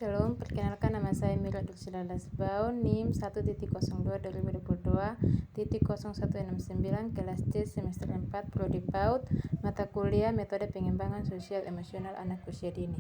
Shalom, perkenalkan nama saya Mira Dursila Lasbau, NIM 1.02.2022.0169, kelas C semester 4, Prodi PAUD, mata kuliah Metode Pengembangan Sosial Emosional Anak Usia Dini.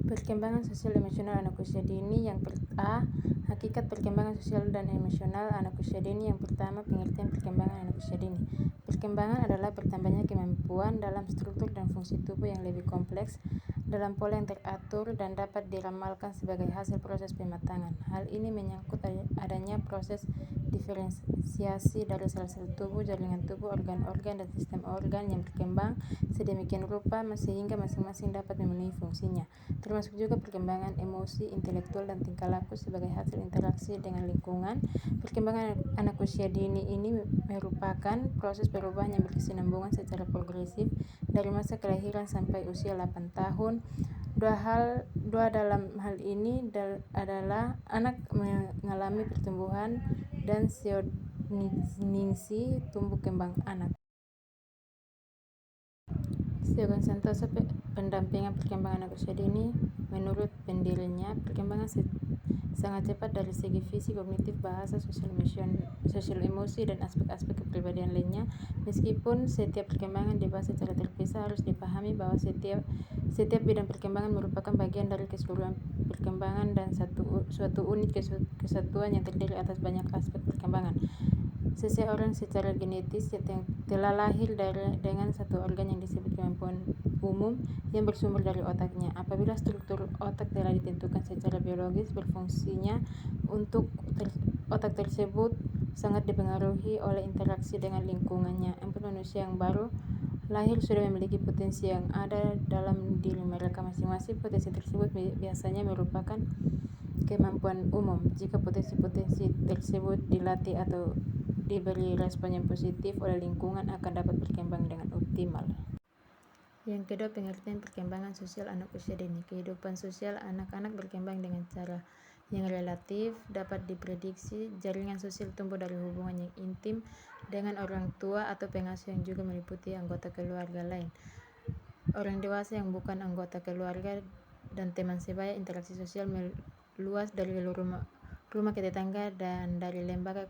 Perkembangan sosial emosional anak usia dini. Yang A. Hakikat perkembangan sosial dan emosional anak usia dini. Yang pertama, pengertian perkembangan anak usia dini. Perkembangan adalah bertambahnya kemampuan dalam struktur dan fungsi tubuh yang lebih kompleks dalam pola yang teratur dan dapat diramalkan sebagai hasil proses pematangan. Hal ini menyangkut adanya proses diferensiasi dari sel-sel tubuh, jaringan tubuh, organ-organ, dan sistem organ yang berkembang sedemikian rupa sehingga masing-masing dapat memenuhi fungsinya. Termasuk juga perkembangan emosi, intelektual, dan tingkah laku sebagai hasil interaksi dengan lingkungan. Perkembangan anak usia dini ini merupakan proses perubahan yang berkesinambungan secara progresif dari masa kelahiran sampai usia 8 tahun. Dua dalam hal ini adalah anak mengalami pertumbuhan dan seoningsi tumbuh kembang anak. Seorang Santoso, pendampingan perkembangan anak usia dini, menurut pendirinya, perkembangan sangat cepat dari segi fisik, kognitif, bahasa, sosial emosi, dan aspek-aspek kepribadian lainnya. Meskipun setiap perkembangan dibahas secara terpisah, harus dipahami bahwa setiap bidang perkembangan merupakan bagian dari keseluruhan perkembangan dan suatu unit kesatuan yang terdiri atas banyak aspek perkembangan. Seseorang secara genetis telah lahir dengan satu organ yang disebut kemampuan umum yang bersumber dari otaknya. Apabila struktur otak telah ditentukan secara biologis, berfungsinya untuk otak tersebut sangat dipengaruhi oleh interaksi dengan lingkungannya. Manusia yang baru lahir sudah memiliki potensi yang ada dalam diri mereka masing-masing. Potensi tersebut biasanya merupakan kemampuan umum. Jika potensi-potensi tersebut dilatih atau diberi respon yang positif oleh lingkungan, akan dapat berkembang dengan optimal. Yang kedua, pengertian perkembangan sosial anak usia dini. Kehidupan sosial anak-anak berkembang dengan cara yang relatif dapat diprediksi. Jaringan sosial tumbuh dari hubungan yang intim dengan orang tua atau pengasuh yang juga meliputi anggota keluarga lain, orang dewasa yang bukan anggota keluarga, dan teman sebaya. Interaksi sosial meluas dari rumah ke tetangga dan dari lembaga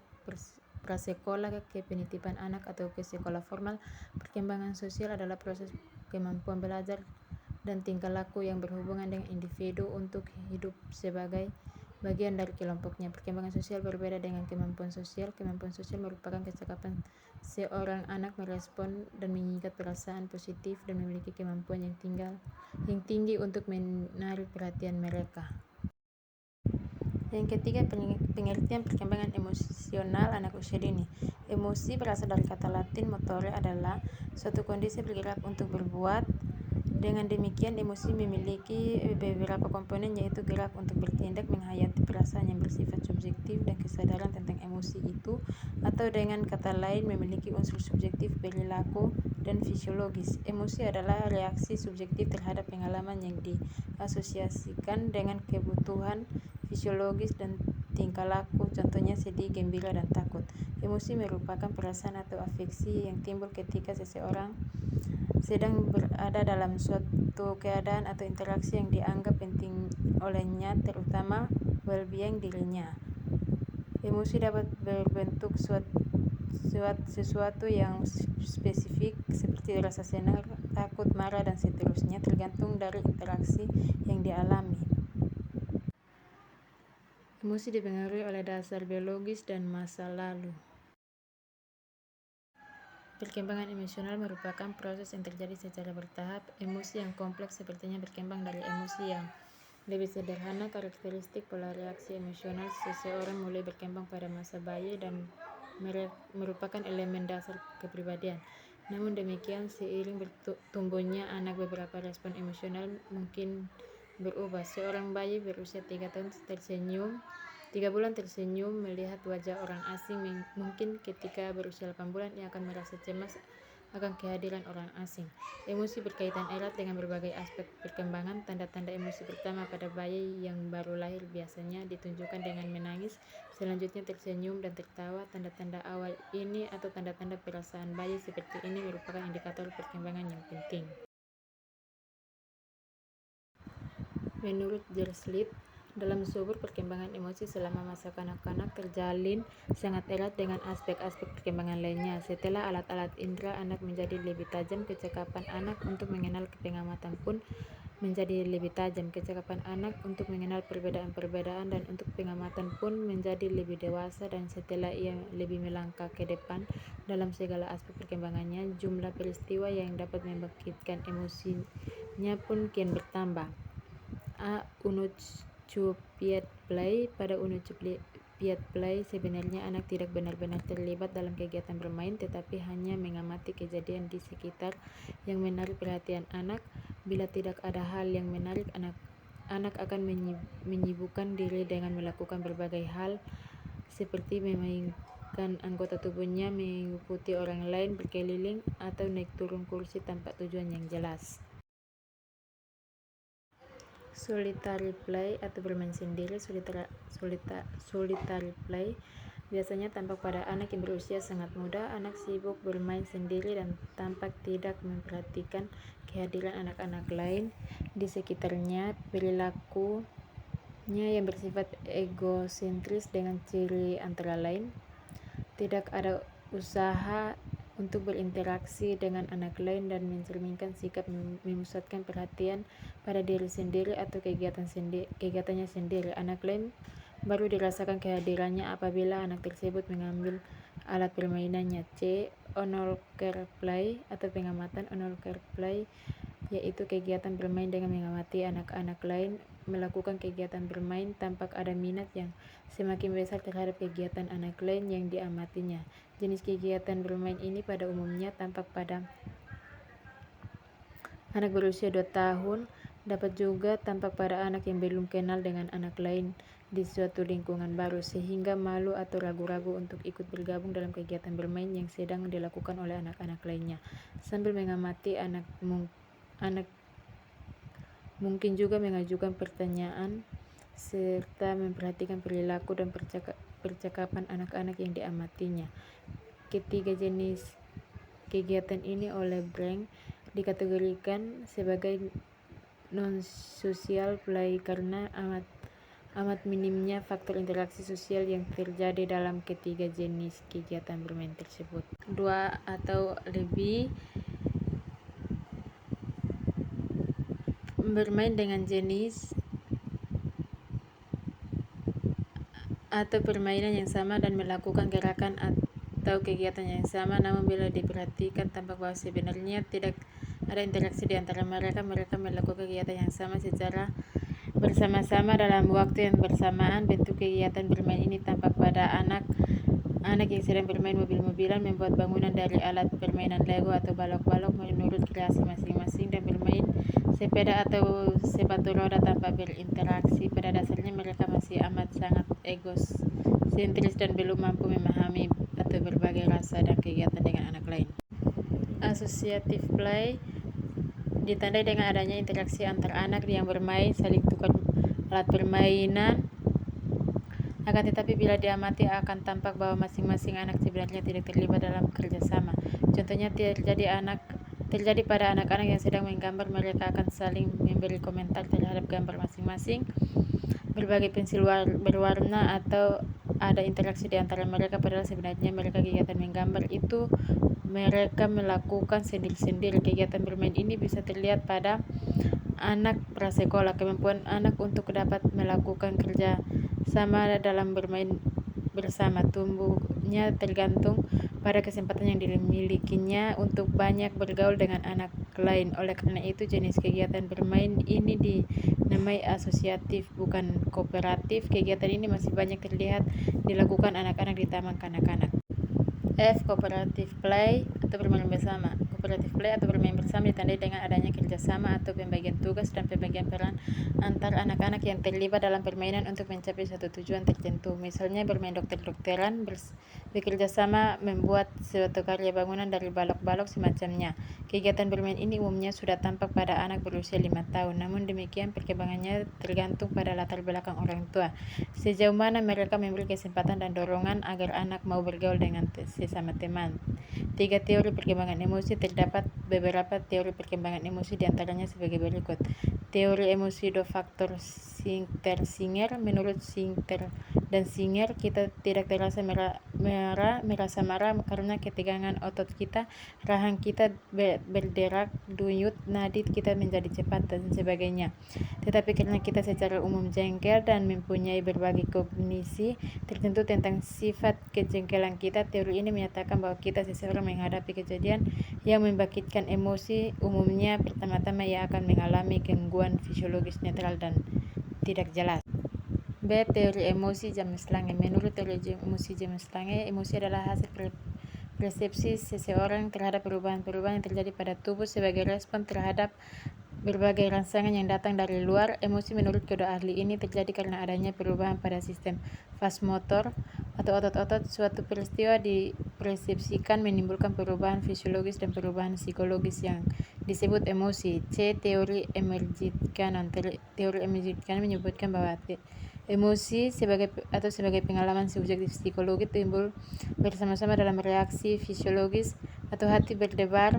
prasekolah ke penitipan anak atau ke sekolah formal. Perkembangan sosial adalah proses kemampuan belajar dan tingkah laku yang berhubungan dengan individu untuk hidup sebagai bagian dari kelompoknya. Perkembangan sosial berbeda dengan kemampuan sosial. Kemampuan sosial merupakan kecakapan seorang anak merespon dan mengikat perasaan positif dan memiliki kemampuan yang tinggi untuk menarik perhatian mereka. Yang ketiga, pengertian perkembangan emosional anak usia dini. Emosi berasal dari kata Latin motore, adalah suatu kondisi bergerak untuk berbuat. Dengan demikian, emosi memiliki beberapa komponen, yaitu gerak untuk bertindak, menghayati perasaan yang bersifat subjektif, dan kesadaran tentang emosi itu, atau dengan kata lain memiliki unsur subjektif, perilaku, dan fisiologis. Emosi adalah reaksi subjektif terhadap pengalaman yang diasosiasikan dengan kebutuhan fisiologis dan tingkah laku, contohnya sedih, gembira, dan takut. Emosi merupakan perasaan atau afeksi yang timbul ketika seseorang sedang berada dalam suatu keadaan atau interaksi yang dianggap penting olehnya, terutama well-being dirinya. Emosi dapat berbentuk sesuatu yang spesifik seperti rasa senang, takut, marah, dan seterusnya, tergantung dari interaksi yang dialami. Emosi dipengaruhi oleh dasar biologis dan masa lalu. Perkembangan emosional merupakan proses yang terjadi secara bertahap. Emosi yang kompleks sepertinya berkembang dari emosi yang lebih sederhana. Karakteristik pola reaksi emosional seseorang mulai berkembang pada masa bayi dan merupakan elemen dasar kepribadian. Namun demikian, seiring bertumbuhnya anak, beberapa respon emosional mungkin berubah. Seorang bayi berusia 3 bulan tersenyum melihat wajah orang asing. Mungkin ketika berusia 8 bulan ia akan merasa cemas akan kehadiran orang asing. Emosi berkaitan erat dengan berbagai aspek perkembangan. Tanda-tanda emosi pertama pada bayi yang baru lahir biasanya ditunjukkan dengan menangis, selanjutnya tersenyum dan tertawa. Tanda-tanda awal ini atau tanda-tanda perasaan bayi seperti ini merupakan indikator perkembangan yang penting. Menurut Gerslit, dalam subur perkembangan emosi selama masa kanak-kanak terjalin sangat erat dengan aspek-aspek perkembangan lainnya. Setelah alat-alat indera anak menjadi lebih tajam, kecakapan anak untuk mengenal pengamatan pun menjadi lebih tajam. Kecakapan anak untuk mengenal perbedaan-perbedaan dan untuk pengamatan pun menjadi lebih dewasa, dan setelah ia lebih melangkah ke depan dalam segala aspek perkembangannya, jumlah peristiwa yang dapat membangkitkan emosinya pun kian bertambah. Unuch Piet Play. Pada Unuch Piet Play, sebenarnya anak tidak benar-benar terlibat dalam kegiatan bermain, tetapi hanya mengamati kejadian di sekitar yang menarik perhatian anak. Bila tidak ada hal yang menarik, anak akan menyibukkan diri dengan melakukan berbagai hal, seperti memainkan anggota tubuhnya, mengikuti orang lain berkeliling, atau naik turun kursi tanpa tujuan yang jelas. Solitary play atau bermain sendiri. Solitary play biasanya tampak pada anak yang berusia sangat muda. Anak sibuk bermain sendiri dan tampak tidak memperhatikan kehadiran anak-anak lain di sekitarnya. Perilakunya yang bersifat egosentris dengan ciri antara lain tidak ada usaha untuk berinteraksi dengan anak lain dan mencerminkan sikap memusatkan perhatian pada diri sendiri atau kegiatannya sendiri. Anak lain baru dirasakan kehadirannya apabila anak tersebut mengambil alat permainannya. Onlooker play atau pengamatan. Onlooker play yaitu kegiatan bermain dengan mengamati anak-anak lain melakukan kegiatan bermain. Tampak ada minat yang semakin besar terhadap kegiatan anak lain yang diamatinya. Jenis kegiatan bermain ini pada umumnya tampak pada anak berusia 2 tahun, dapat juga tampak pada anak yang belum kenal dengan anak lain di suatu lingkungan baru, sehingga malu atau ragu-ragu untuk ikut bergabung dalam kegiatan bermain yang sedang dilakukan oleh anak-anak lainnya. Sambil mengamati anak mungkin juga mengajukan pertanyaan serta memperhatikan perilaku dan percakapan anak-anak yang diamatinya. Ketiga jenis kegiatan ini oleh Brink dikategorikan sebagai non-social play karena amat minimnya faktor interaksi sosial yang terjadi dalam ketiga jenis kegiatan bermain tersebut. 2 atau lebih bermain dengan jenis atau permainan yang sama dan melakukan gerakan atau kegiatan yang sama, namun bila diperhatikan tampak bahwa sebenarnya tidak ada interaksi di antara mereka. Mereka melakukan kegiatan yang sama secara bersama-sama dalam waktu yang bersamaan. Bentuk kegiatan bermain ini tampak pada anak yang sedang bermain mobil-mobilan, membuat bangunan dari alat permainan Lego atau balok-balok menurut kreasi masing-masing, dan bermain sepeda atau sepatu roda tanpa berinteraksi. Pada dasarnya mereka masih amat sangat egosentris dan belum mampu memahami atau berbagai rasa dan kegiatan dengan anak lain. Associative play ditandai dengan adanya interaksi antar anak yang bermain, saling tukar alat permainan. Akan tetapi bila diamati akan tampak bahwa masing-masing anak sebenarnya tidak terlibat dalam kerjasama. Contohnya terjadi pada anak-anak yang sedang menggambar. Mereka akan saling memberi komentar terhadap gambar masing-masing, berbagai pensil berwarna, atau ada interaksi di antara mereka, padahal sebenarnya mereka kegiatan menggambar itu mereka melakukan sendiri-sendiri. Kegiatan bermain ini bisa terlihat pada anak prasekolah. Kemampuan anak untuk dapat melakukan kerja sama dalam bermain bersama tumbuhnya tergantung pada kesempatan yang dimilikinya untuk banyak bergaul dengan anak lain. Oleh karena itu, jenis kegiatan bermain ini dinamai asosiatif, bukan kooperatif. Kegiatan ini masih banyak terlihat dilakukan anak-anak di taman kanak-kanak. Cooperative play atau bermain bersama. Cooperative play atau bermain bersama ditandai dengan adanya kerjasama atau pembagian tugas dan pembagian peran antar anak-anak yang terlibat dalam permainan untuk mencapai suatu tujuan tertentu. Misalnya bermain dokter-dokteran, bekerja sama membuat suatu karya bangunan dari balok-balok semacamnya. Kegiatan bermain ini umumnya sudah tampak pada anak berusia 5 tahun. Namun demikian perkembangannya tergantung pada latar belakang orang tua. Sejauh mana mereka memberi kesempatan dan dorongan agar anak mau bergaul dengan sesama teman. 3 teori perkembangan emosi. Terdapat beberapa teori perkembangan emosi, diantaranya sebagai berikut. teori emosi dua faktor Singer. Menurut Singer dan Singer, kita tidak terasa merasa marah karena ketegangan otot kita, rahang kita berderak, denyut nadi kita menjadi cepat dan sebagainya. Tetapi karena kita secara umum jengkel dan mempunyai berbagai kognisi tertentu tentang sifat kejengkelan kita, teori ini menyatakan bahwa kita seseorang menghadapi kejadian yang membangkitkan emosi, umumnya pertama-tama ia akan mengalami gangguan fisiologis netral dan tidak jelas. B. Teori emosi James Lange. Menurut teori emosi James Lange, emosi adalah hasil persepsi seseorang terhadap perubahan-perubahan yang terjadi pada tubuh sebagai respon terhadap berbagai rangsangan yang datang dari luar. Emosi menurut kedua ahli ini terjadi karena adanya perubahan pada sistem vasomotor atau otot-otot. Suatu peristiwa dipersepsikan menimbulkan perubahan fisiologis dan perubahan psikologis yang disebut emosi. C. Teori emergent Cannon. Teori emergent Cannon menyebutkan bahwa emosi sebagai pengalaman subjektif psikologi timbul bersama-sama dalam reaksi fisiologis atau hati berdebar,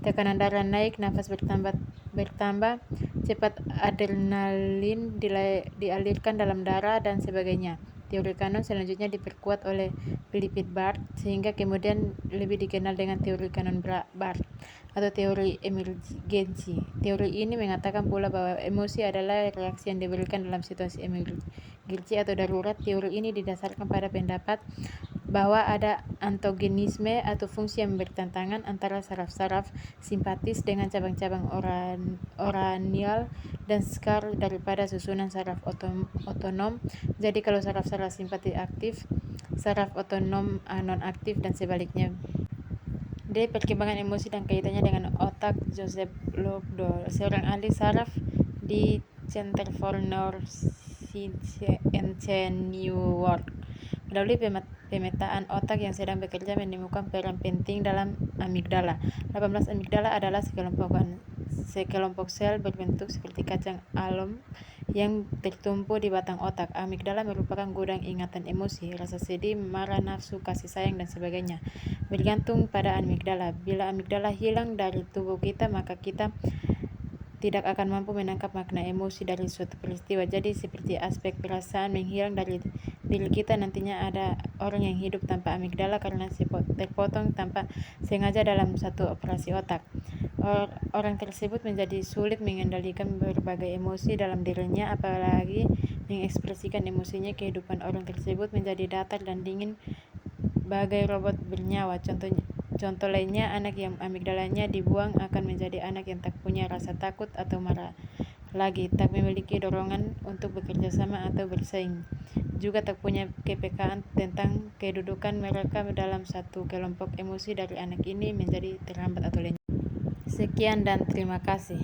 tekanan darah naik, nafas bertambah cepat, adrenalin dialirkan dalam darah, dan sebagainya. Teori Cannon selanjutnya diperkuat oleh Philip Barth, sehingga kemudian lebih dikenal dengan teori Cannon-Barth atau teori emergensi. Teori ini mengatakan pula bahwa emosi adalah reaksi yang diberikan dalam situasi emergensi atau darurat. Teori ini didasarkan pada pendapat bahwa ada antagonisme atau fungsi yang bertentangan antara saraf-saraf simpatis dengan cabang-cabang oranial dan skar daripada susunan saraf otonom. Jadi kalau saraf-saraf simpatis aktif, saraf otonom non-aktif dan sebaliknya. D. Perkembangan emosi dan kaitannya dengan otak Joseph Lobdell, seorang ahli saraf di Center for Neuroscience New York, melalui pemetaan otak yang sedang bekerja menemukan peran penting dalam amigdala. 18 amigdala adalah sekelompok sel berbentuk seperti kacang almond yang tertumpu di batang otak. Amigdala merupakan gudang ingatan emosi, rasa sedih, marah, nafsu, kasih sayang, dan sebagainya. Bergantung pada amigdala. Bila amigdala hilang dari tubuh kita, maka kita tidak akan mampu menangkap makna emosi dari suatu peristiwa. Jadi seperti aspek perasaan menghilang dari diri kita, nantinya ada orang yang hidup tanpa amigdala karena terpotong tanpa sengaja dalam satu operasi otak. Orang tersebut menjadi sulit mengendalikan berbagai emosi dalam dirinya, apalagi mengekspresikan emosinya. Kehidupan orang tersebut menjadi datar dan dingin bagai robot bernyawa. Contoh lainnya, anak yang amigdalanya dibuang akan menjadi anak yang tak punya rasa takut atau marah lagi, tak memiliki dorongan untuk bekerja sama atau bersaing, juga tak punya kepekaan tentang kedudukan mereka dalam satu kelompok. Emosi dari anak ini menjadi terhambat atau lenyap. Sekian dan terima kasih.